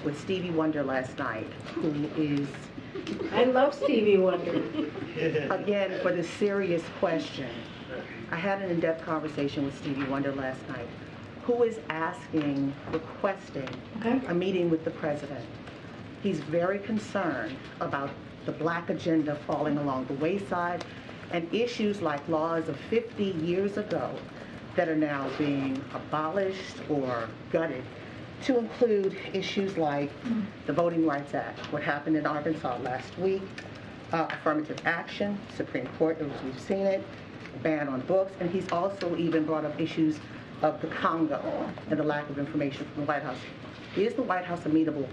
with Stevie Wonder last night, who is... I love Stevie Wonder. Again, for the serious question, I had an in-depth conversation with Stevie Wonder last night, who is requesting a meeting with the president. He's very concerned about the black agenda falling along the wayside and issues like laws of 50 years ago that are now being abolished or gutted, to include issues like the Voting Rights Act, what happened in Arkansas last week, affirmative action, Supreme Court, we've seen it, ban on books, and he's also even brought up issues of the Congo and the lack of information from the White House. Is the White House amenable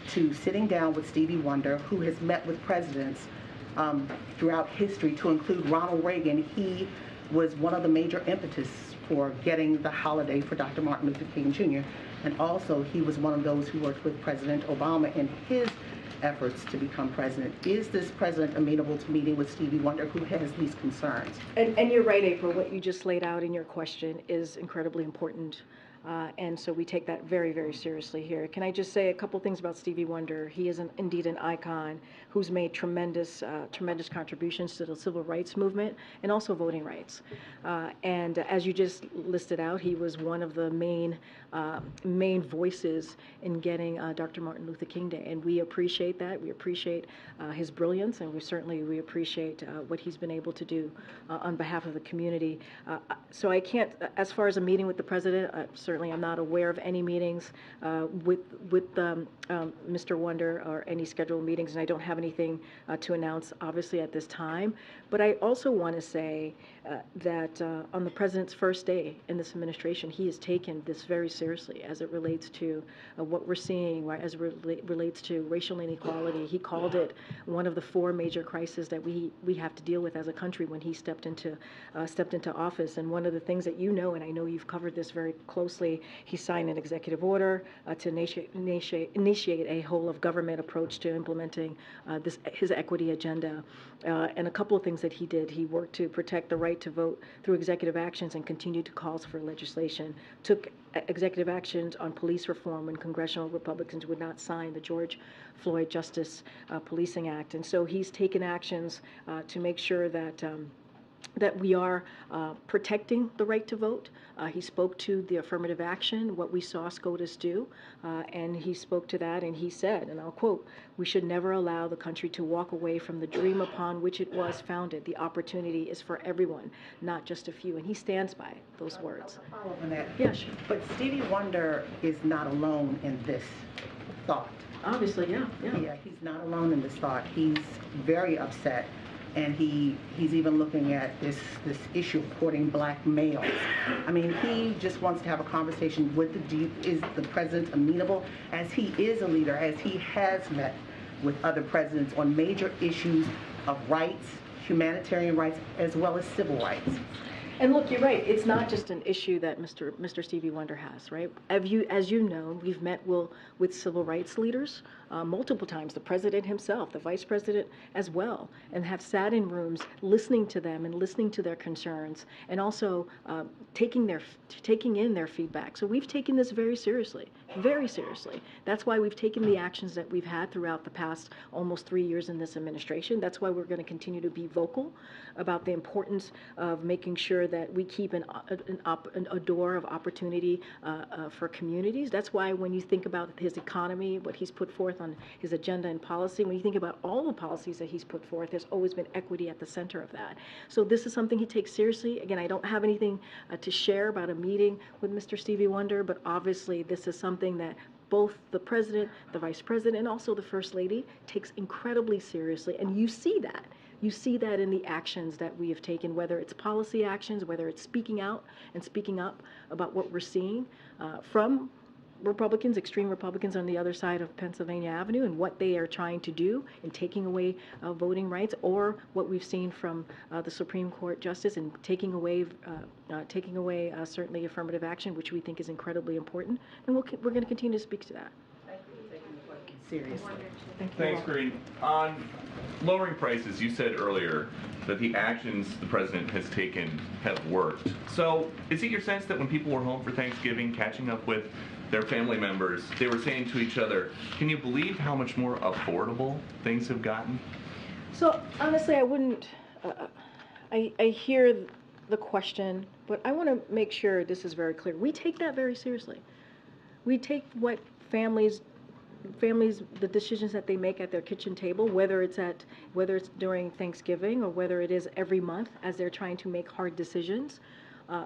to sitting down with Stevie Wonder, who has met with presidents throughout history, to include Ronald Reagan? He was one of the major impetus for getting the holiday for Dr. Martin Luther King Jr., and also he was one of those who worked with President Obama in his efforts to become president. Is this president amenable to meeting with Stevie Wonder, who has these concerns? And you're right, April. What you just laid out in your question is incredibly important. And so we take that very, very seriously here. Can I just say a couple things about Stevie Wonder? He is indeed an icon who's made tremendous contributions to the civil rights movement and also voting rights. And as you just listed out, he was one of the main voices in getting Dr. Martin Luther King Day. And we appreciate that. We appreciate his brilliance, and we appreciate what he's been able to do on behalf of the community. So I can't, as far as a meeting with the president, certainly I'm not aware of any meetings with Mr. Wonder or any scheduled meetings, and I don't have anything to announce, obviously, at this time. But I also want to say that on the president's first day in this administration, he has taken this very seriously as it relates to what we're seeing, right, as it relates to racial inequality. He called it one of the 4 major crises that we have to deal with as a country when he stepped into office. And one of the things that you know, and I know you've covered this very closely, he signed an executive order to initiate a whole of government approach to implementing his equity agenda. And a couple of things that he did. He worked to protect the right to vote through executive actions and continued to calls for legislation. Took executive actions on police reform when congressional Republicans would not sign the George Floyd Justice Policing Act. And so he's taken actions to make sure that we are protecting the right to vote. He spoke to the affirmative action, what we saw SCOTUS do, and he spoke to that, and he said, and I'll quote, "We should never allow the country to walk away from the dream upon which it was founded. The opportunity is for everyone, not just a few." And he stands by those words. I'll follow up on that. Yeah, sure. But Stevie Wonder is not alone in this thought. Obviously, yeah. Yeah, he's not alone in this thought. He's very upset. And he's even looking at this issue of courting black males. I mean, he just wants to have a conversation with is the president amenable, as he is a leader, as he has met with other presidents on major issues of rights, humanitarian rights, as well as civil rights. And look, you're right. It's not just an issue that Mr. Stevie Wonder has, right? As you know, we've met with civil rights leaders multiple times, the president himself, the vice president as well, and have sat in rooms listening to them and listening to their concerns, and also taking in their feedback. So we've taken this very seriously, very seriously. That's why we've taken the actions that we've had throughout the past almost 3 years in this administration. That's why we're going to continue to be vocal about the importance of making sure that we keep a door of opportunity for communities. That's why when you think about his economy, what he's put forth on his agenda and policy, when you think about all the policies that he's put forth, there's always been equity at the center of that. So this is something he takes seriously. Again, I don't have anything to share about a meeting with Mr. Stevie Wonder, but obviously this is something that both the president, the vice president, and also the first lady takes incredibly seriously, and you see that. You see that in the actions that we have taken, whether it's policy actions, whether it's speaking out and speaking up about what we're seeing from Republicans, extreme Republicans on the other side of Pennsylvania Avenue, and what they are trying to do in taking away voting rights, or what we've seen from the Supreme Court justice in taking away certainly affirmative action, which we think is incredibly important, and we're going to continue to speak to that. Seriously. Thanks, Karine. On lowering prices, you said earlier that the actions the president has taken have worked. So is it your sense that when people were home for Thanksgiving, catching up with their family members, they were saying to each other, can you believe how much more affordable things have gotten? So honestly, I wouldn't, I hear the question, but I want to make sure this is very clear. We take that very seriously. We take what families, the decisions that they make at their kitchen table, whether it's during Thanksgiving or whether it is every month as they're trying to make hard decisions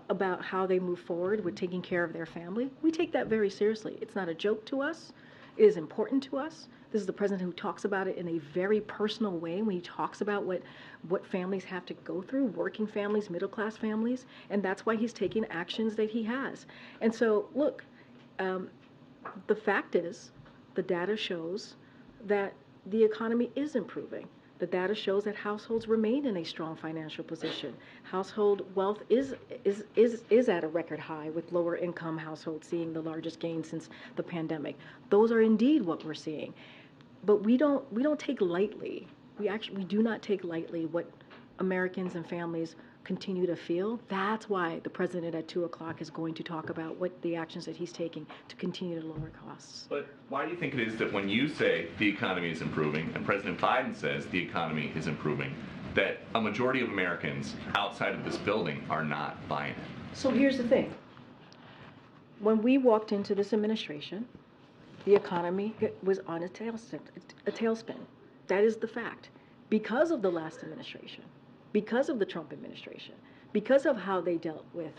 about how they move forward with taking care of their family. We take that very seriously. It's not a joke to us. It is important to us. This is the president who talks about it in a very personal way when he talks about what families have to go through, working families, middle-class families, and that's why he's taking actions that he has. And so, look, the fact is, the data shows that the economy is improving. The data shows that households remain in a strong financial position. Household wealth is at a record high, with lower income households seeing the largest gain since the pandemic. Those are indeed what we're seeing. But we don't take lightly. We do not take lightly what Americans and families continue to feel. That's why the president at 2 o'clock is going to talk about what the actions that he's taking to continue to lower costs. But why do you think it is that when you say the economy is improving and President Biden says the economy is improving, that a majority of Americans outside of this building are not buying it? So here's the thing. When we walked into this administration, the economy was on a tailspin. That is the fact. Because of the last administration, because of the Trump administration, because of how they dealt with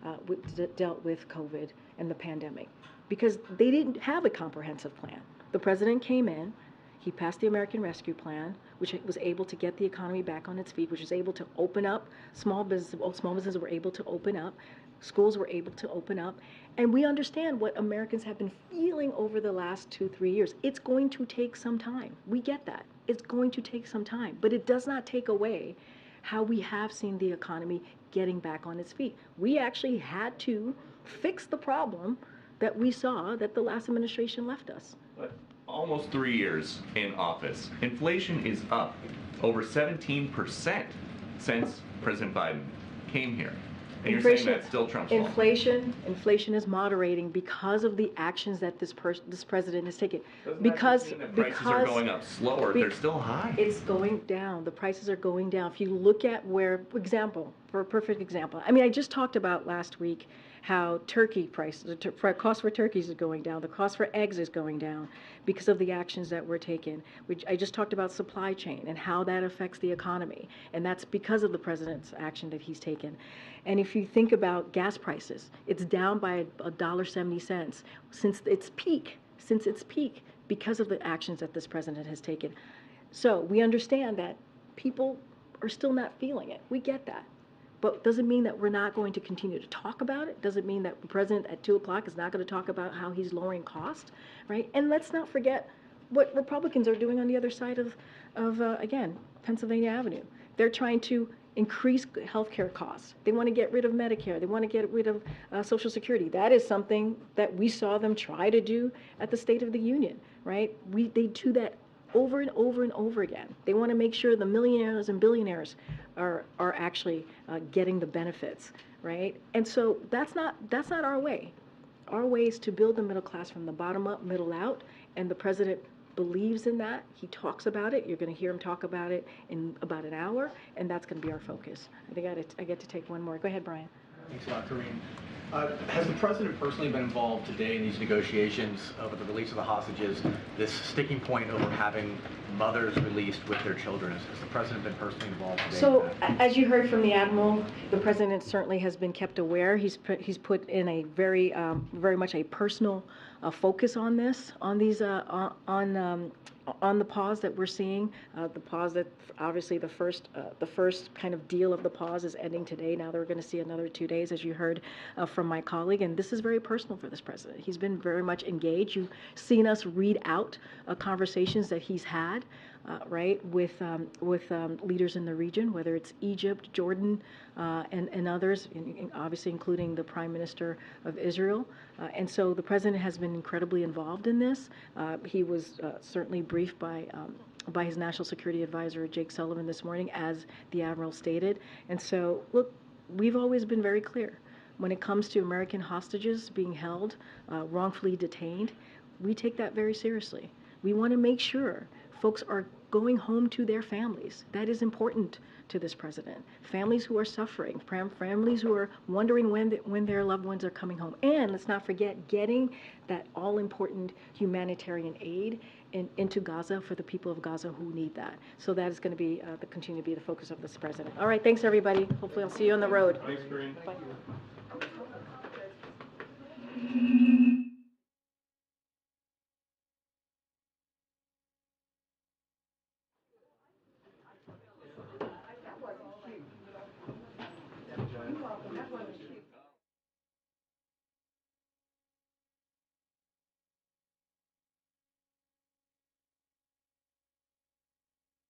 COVID and the pandemic, because they didn't have a comprehensive plan. The president came in, he passed the American Rescue Plan, which was able to get the economy back on its feet, which was able to open up small businesses were able to open up, schools were able to open up, and we understand what Americans have been feeling over the last 2-3 years. It's going to take some time. We get that. It's going to take some time, but it does not take away how we have seen the economy getting back on its feet. We actually had to fix the problem that we saw that the last administration left us. But almost 3 years in office, inflation is up over 17% since President Biden came here. And you're saying that's still Trump's fault? Inflation is moderating because of the actions that this president has taken. Doesn't that mean that prices are going up slower? They're still high. It's going down. The prices are going down. If you look at for a perfect example, I mean, I just talked about last week how turkey prices, the cost for turkeys is going down, the cost for eggs is going down because of the actions that were taken. I just talked about supply chain and how that affects the economy, and that's because of the president's action that he's taken. And if you think about gas prices, it's down by $1.70 since its peak, because of the actions that this president has taken. So we understand that people are still not feeling it. We get that. But doesn't mean that we're not going to continue to talk about it. Doesn't mean that the president at 2 o'clock is not going to talk about how he's lowering cost, right? And let's not forget what Republicans are doing on the other side of again, Pennsylvania Avenue. They're trying to increase healthcare costs. They want to get rid of Medicare. They want to get rid of Social Security. That is something that we saw them try to do at the State of the Union, right? They do that over and over and over again. They want to make sure the millionaires and billionaires are actually getting the benefits, right? And so that's not our way. Our way is to build the middle class from the bottom up, middle out, and the president believes in that. He talks about it. You're going to hear him talk about it in about an hour, and that's going to be our focus. I think I get to take one more. Go ahead, Brian. Thanks a lot, Karine. Has the president personally been involved today in these negotiations with the release of the hostages, this sticking point over having mothers released with their children? Has the president been personally involved today? So, as you heard from the Admiral, the president certainly has been kept aware. He's put in a very much a personal focus on this, on these on the pause that we're seeing, the pause that obviously the first kind of deal of the pause is ending today. Now they're going to see another 2 days, as you heard from my colleague, and this is very personal for this president. He's been very much engaged. You've seen us read out conversations that he's had, right, with leaders in the region, whether it's Egypt, Jordan, and others, obviously including the Prime Minister of Israel. And so the president has been incredibly involved in this. He was certainly briefed by his National Security Advisor, Jake Sullivan, this morning, as the Admiral stated. And so, look, we've always been very clear. When it comes to American hostages being held, wrongfully detained, we take that very seriously. We want to make sure folks are going home to their families. That is important to this president. Families who are suffering, families who are wondering when their loved ones are coming home. And let's not forget getting that all-important humanitarian aid into Gaza for the people of Gaza who need that. So that is going to be continue to be the focus of this president. All right, thanks everybody. Hopefully I'll see you on the road. Thanks, Karine. Bye.